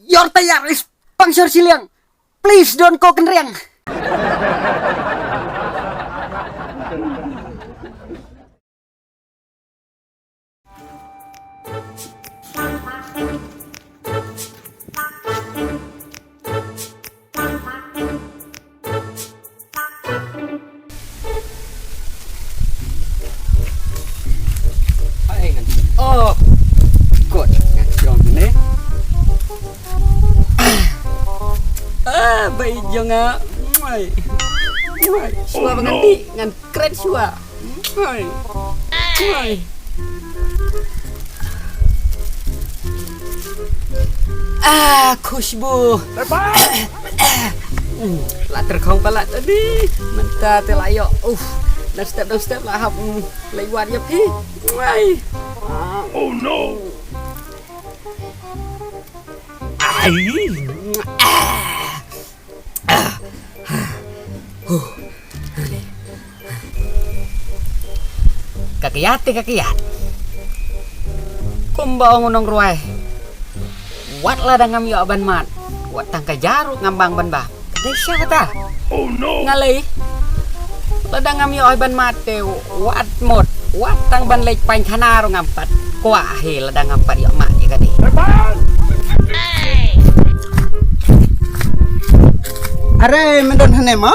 your tayar is puncture Siliang. Please don't go kenriang. Oh, good. Ngacong ni. Baik jangan. Mai. Suara menganti ngan keren suara. Mai. Khusybu. Latar kau palat tadi. Mentah terlayak. Dan step lah hap lewat ya pi. Mai. Oh no! Kakiyat. Kumbau ngunong ruai. Wat lah dangam yo ban mat. Wat tangka jaruk ngambang ban bah. Desa kata. Oh no! Ngalai. Ladangam yo ban mat te wat mod. Wat tang ban lek pain khana ro ngampat. Kwa he ladang ngampat yo mak ya kadi. Are mendon hane ma?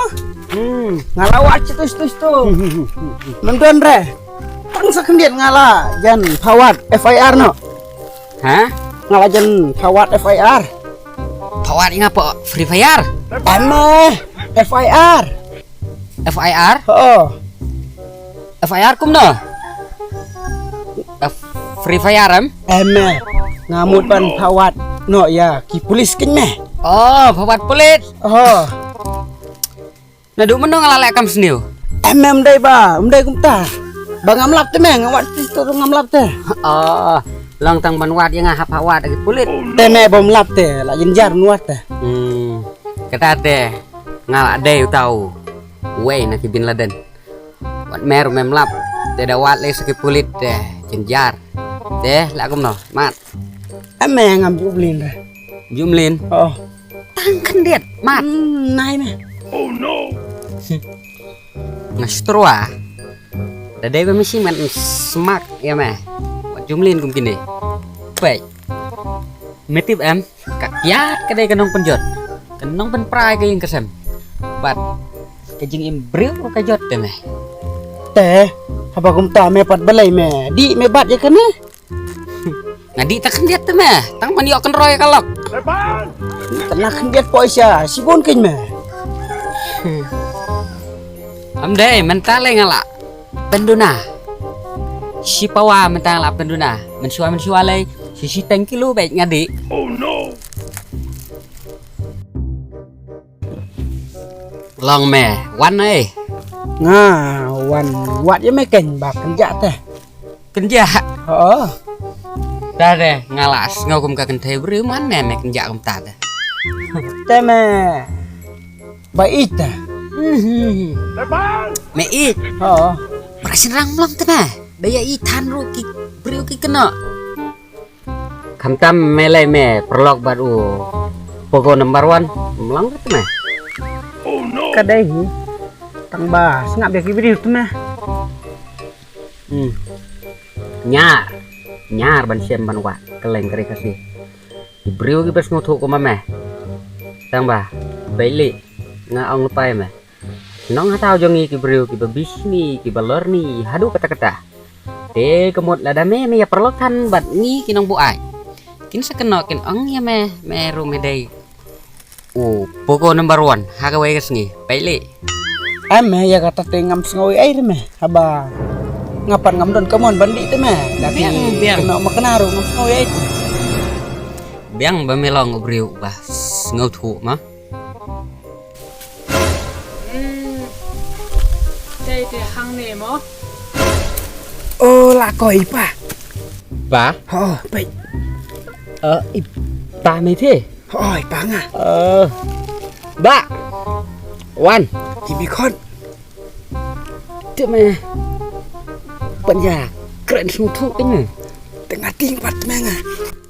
Ngalawat citus tu. Mendon re. Pangsa kendian ngala jan pawat FIR no. Hah? Ngala jan pawat FIR. Pawat ngapa? Free Fire? Ame FIR. FIR? Oh. FIR kum no? Free Fire am? Ame ngamut pan pawat no ya ki polis kin meh. Oh, pawat polis. Oh. Nadu meno ngalalek kam seniu. Ame mdai kum ta. Bang ngamlap te meh ngawat tu ngamlap te. Oh, long tang ban wat yang ngahap pawat lagi polis. Te meh bom lap te la jenjar nuat te. Kata te ngalak de tahu. Wei nak bin Laden. Wat mer memlap. Te da wat le sakit polis te jenjar. Te la kum no, mat. Ame ngam jublin re. Jumlin. Oh. Tangkan diet, mat. Nai meh. Oh no! Ngastroa. Dadai ko misi man smak ya meh. Wat jumlin kum kini. Baik. Metip em kakyat kadai kanong penjot. Kanong pen prai ka yung kasem. Bat kajing imbriu ko kajot te meh. Te apa kum ta me pat balai me. Di me bat ya kan eh. Ngadi takan diet te meh. Tang man yo kan roy kalok. Tenang kendiat poisa sibon kin me. Amde mentale ngala. Penduna. Si pawa mentang la penduna. Mensua lai si tangki lu baik ngadi. Oh no! Long me, wan ai. Nga wan wat ya me ken bak kenja teh. Kenja. Oh. Dah deh ngalas ngaukum ka kenthe bri man me kenja kum ta teh. Te me. Baik teh. Me it. Oh. Berasin rang long teh meh. Daya itan ru ki bri ki kena. Kamtam melai me perlok baru. Pokok number 1 melang teh meh. Oh no! Kadai tang ba sengap dia kibri tu meh. Nyar ban siam ban wa keleng kere kasih. Ibriu ki bes nguthuk ko meh. Tang ba baili nga ong lepai meh. Nong hatau jongi ki briu ki babisni ki balorni hadu kata-kata. Te kemut lada me ya perlokan bat ni kinong bu ai. Kin sakeno kin ong ya me ru medai. Pokok number 1 hagawe kesngi baili. Ame ya kata te ngam sengawi air meh. Haba ngapan ngam don kemon bandi te meh. Tapi biang. kena makenaru ngam sengawi air. Biang bamelong briu bah ngauthuk mah. Đây thì hăng nè mó. Oh la koi pa. Ba? Oh, baik. Ba mày thế? Oi, bang ah. Ba. Wan. Timikon. Thế mày. Bạn già, keren sung thu cái này. Tengah tingkat meh ah.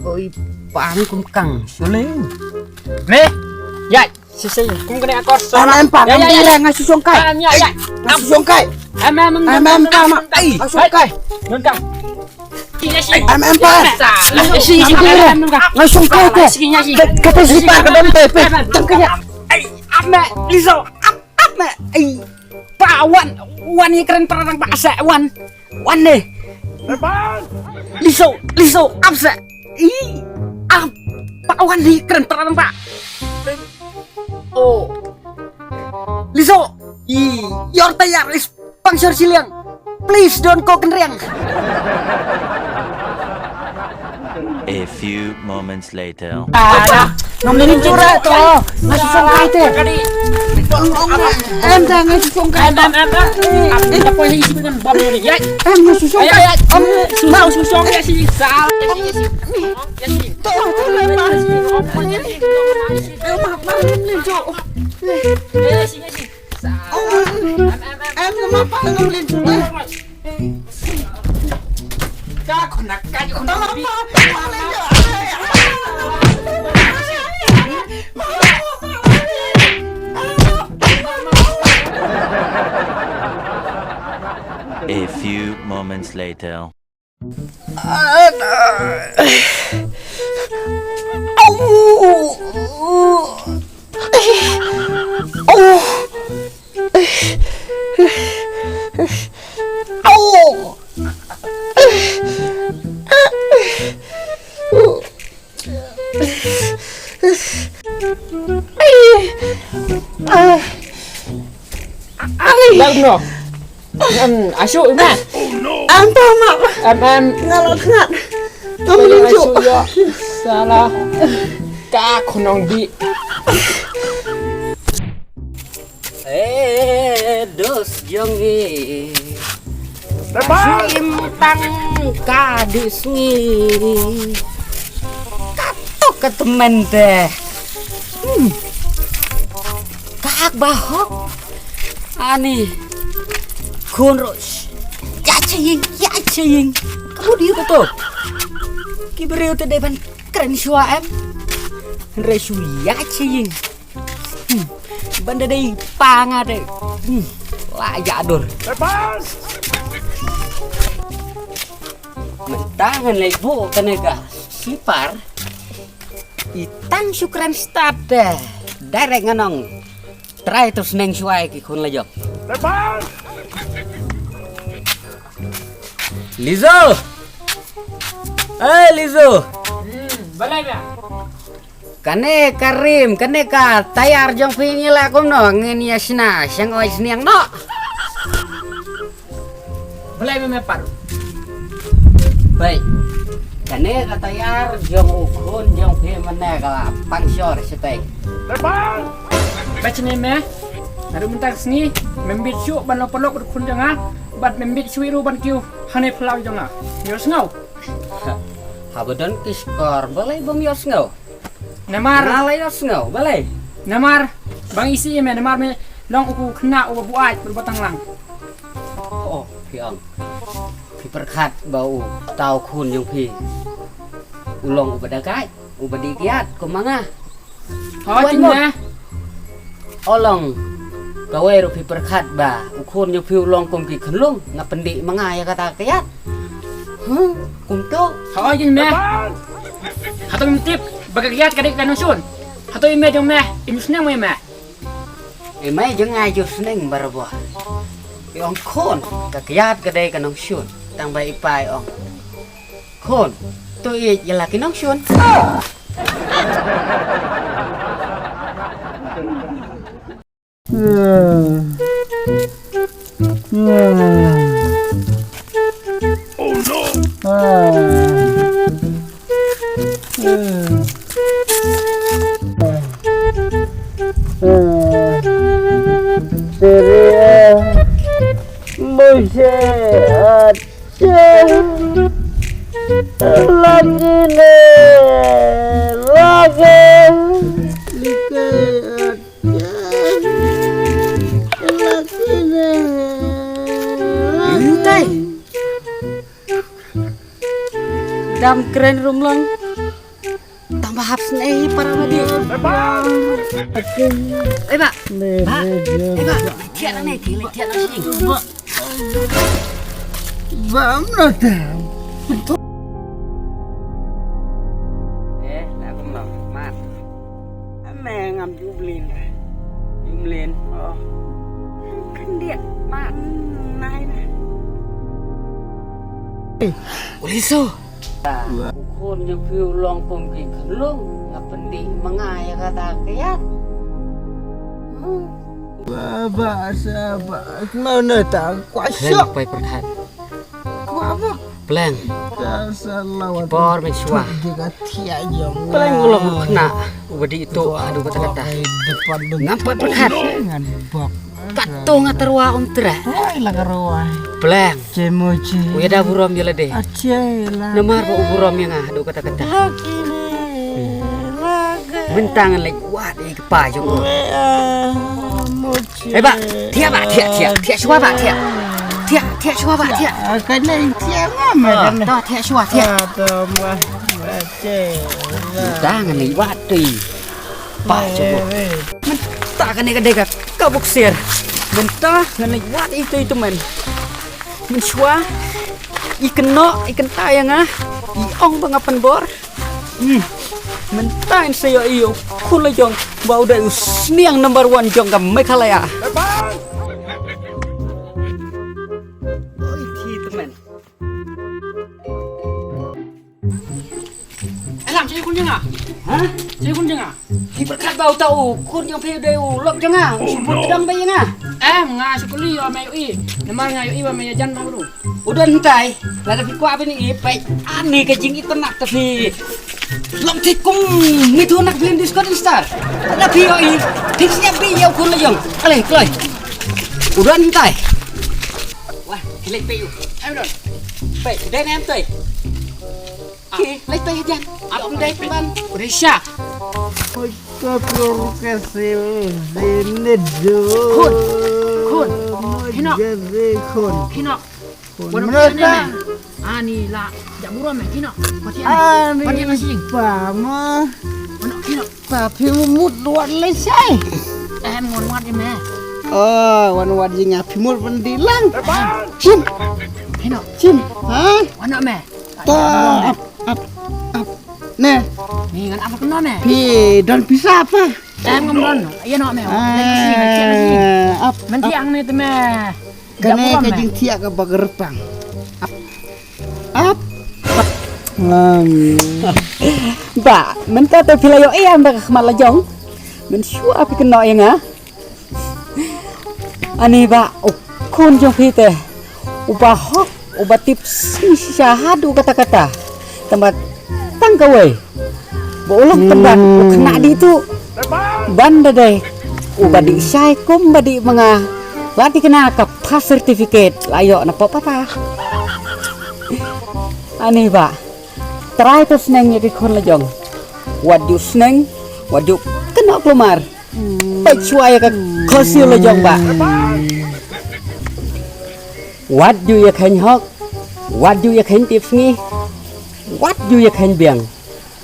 Ôi, Bang kum kang suling. Me. Ya, sisi kum kena akor. Em pa Ya, ya, ya. ngam ngasih songkai. Ya, ya. Ngasih songkai. Em Pa mak. Ngasih songkai. Nungkang. Em pa. Si Ngasih songkai te. Kata si pa ka dom te pe. Tangkanya. Ame liso. Ame. Pak wan ni keren perang pak se wan. Wan ni. Liso apa? Pak wan ni keren perang pak. Oh. Liso. Your tayar is pangsor siliang. Please don't go kenriang. A few moments later. Ngomongin curah toh. Ngasih songkai te. Em dah ngasih songkai. Apa dah poin isi kan bom ni. Ya. Em ngasih songkai. Om mau susong ya si sal. Ya si. Em kenapa ngomongin curah? Kau nak kaji kau nak. A few moments later. Lagu no. Asyuk mana? Em pa mak. Ngalor Ngat. Ngomongin asyuk curah. yo. Salah. Ka konong di. Dos jongi. Simpang kadis ngi. Katok ke temen teh. Kak bahok. Ani. Kunros. Ya cing. Kamu dia betul. Kiberiu te depan keren suara em. Resu ya cing. Banda dei panga deh. Lah jadur. Mentangan lebu kenega sipar. Itang syukran start deh. Direct nganong. Try terus neng suai ki kun lejok. Lizo. Lizo. Balai ba? Kane Karim, kane ka tayar jong pingi la kum no ngeni asna sang oi sniang no. Balai ba me paru? Baik. Kane ka tayar jong ukun jong pi mane ka pangsor setai. Baca ni me. Naru mentak sini membit syuk ban lopolok berkun jangan bat membit syuiru ban kiu hane pelau jangan. Yos ngau. Habodon kiskor balai bom yos ngau. Namar Nalai yos ngau balai. namar bang isi me namar me long uku kena uku buat berbatang lang. Oh, piang. Pi perkat bau tau kun jong pi. Ulong ubadakai, ubadikiat kumanga. Hawatin me. Olong gawe ro pi perkat ba ukun yo pi ulong kum ki khenlung ngapendi mangaya kata kayat. Kum to Hawatin me. Hato tip bagagiat kadek kanusun. Hato ime jong me imusnang me me. mai jeng ai jo sneng barbo. Ong kon kakayat kadai kanong syun tang bai ipai ong. Kon to i yalaki nong syun. Oh no! Intai. Dam keren rumlang. bahas nih para madi. Eh pak, tiada nih, tiada sini. Bám nó thèm. Là cũng lọc mát. Mẹ ngầm Dung Liên. Khăn điện mát. Này này. Uliso. Ukun yang view long pumkin kalung, yang penting mengaya kata kaya. Bà mà nơi ta quá Plan sợ.ไปประทาน Quá mà. Plan Salah bor mensua. juga tiap jam. Plan ulang kena ubadi itu aduh kata-kata. Depan Nampak berkat. dengan bak. Patung atarwa ontra. Lah karuai. Plan. Cemoci. Uya dah buram ya lede. Acela. Namar ba buram yang aduh kata-kata. Bentangan lagi wah di kepa jong. Eh pak, tiap suah pak tiap. Tiap suah pak tiap. Kena tiap mama kan. Dah tiap suah tiap. Tambah Bentangan lagi wah di. Pak jong. Mentah kan ni kadang kabuk sir. Mentah kan lagi wah itu men. Mensua ikan no ikan tayang iong bangapan bor. Mentain saya iyo kula jong bau da usniang number 1 jong kam Meghalaya. Oi thi teman. Làm chơi con chăng à? Hah? Chơi con chăng à? Hi berkat bau tau kun jong pe deu lok jong sebut dang bae nga. Nga sekali ya mayo i. Namar ngayo i ba mayo jan ba bro? Udah hentai. Lah tapi ku apa ni pe ani ke jing itu nak tapi lom thi kum mi thu nak film Discord Star. Tapi yo i thinya bi yo kun jong. Ale kloi. Udah hentai. Wah, lek pe yo. Em rồi. Pe đây em tôi. Lek pe jan. Apa dai ban? Risha. Kita perlu kasih ini dulu. Kun. Hino. Jadi kun. Kino. Bueno, Menurut ani la ya buram me kino. Pati Ani Pati nasi. Pama. Bueno, kino. Tapi mut luar lesai. Em ngon wat đi me. Wan jinga pimur pendilang. Cim, Kino. cim. Hah? Ano me? Up. Nih, Ni ngan apa kena me? pi dan bisa apa? Em ngomong. Iya no me. Lagi nasi. Up. Menti ang ni te me. Kene kajing tiak ke bagerpang. Up. Ba, menta te pilayo am ba khmala jong. Men shu api kena yang Ani ba kun jong pite. Uba hok, uba tips syahadu kata-kata. Tempat tangkawai. Bolong pendan kena di itu. Banda deh. Uba di syai kum badi mga. Lati kena ka pass certificate layo na papa. Ani ba. Try to sneng di kon la jong. Wadu sneng, wadu kena keluar. Baik suaya ka kosil la jong ba. What do you can hok? What do you can tips ni? What do you can biang?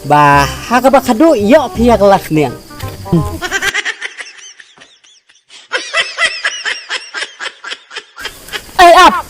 Ba hakaba kado yo pia kelas niang. Up.